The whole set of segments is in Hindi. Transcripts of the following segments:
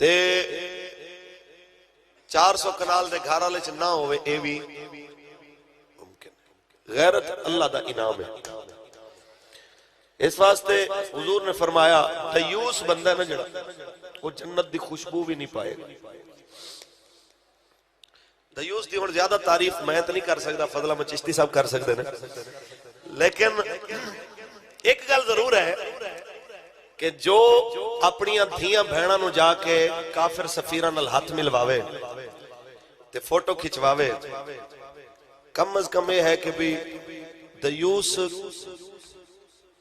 ते 400 कनाल दे घर वाले च ना होवे, ये भी मुमकिन। गैरत अल्लाह दा इनाम है। इस वास्ते हुजूर ने फरमाया दयूस बंदा ना जड़ा वो जन्नत दी खुशबू भी नहीं पाएगा। दयूस दी हुण ज्यादा तारीफ मैं तो नहीं कर सकता, फजला में चिश्ती साहब कर सकते हैं, लेकिन एक गल जरूर है कि जो अपनी धियां भैणां नूं जाके काफिर सफीरां नाल हथ मिलवावे ते फोटो खिंचवावे, कम अज कम यह है कि भी दयूस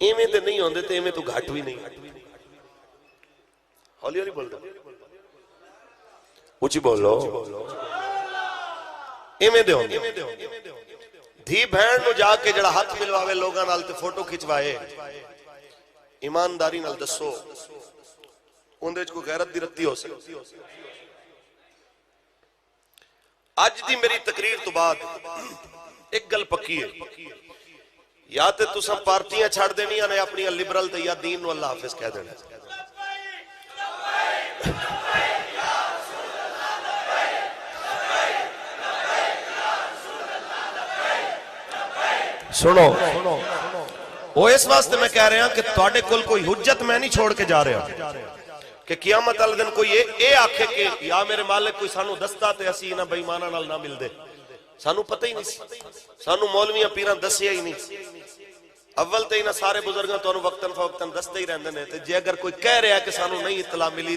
इवें ते नहीं होंदे ते इवें तो घट भी नहीं। हौली हौली बोल दो, ऊंची बोलो। इवें दे होंदे धी भैण नूं जाके जड़ा हथ मिलवावे लोगां नाल ते फोटो खिंचवाए, ईमानदारी नाल दसो उहदे च कोई गैरत दी रत्ती हो सकती? अज दी मेरी तकरीर तो बाद एक गल पक्की है, या तो तुसां पार्टियां छड़ देनियां ने अपनी लिबरल ते, या दीन नूं अल्लाह हाफिज कह देना। सुनो, वो इस वास्ते मैं कह रहा कि तुहाडे कोल कोई हुज्जत मैं नहीं छोड़ के जा रहा कि कियामत वाले दिन कोई ये आखे कि या मेरे मालिक कोई सानू दसदा ते असीं इन्हां बेईमानां नाल ना मिलदे। सानू पता ही नहीं, सानू मौलवियां पीरां दसिया ही नहीं। अव्वल तो इन्हां सारे बुजुर्गां तुहानू वक्तन फवक्तन दसदे ही रहिंदे ने, ते जे अगर कोई कह रहा कि सानू नहीं इतला मिली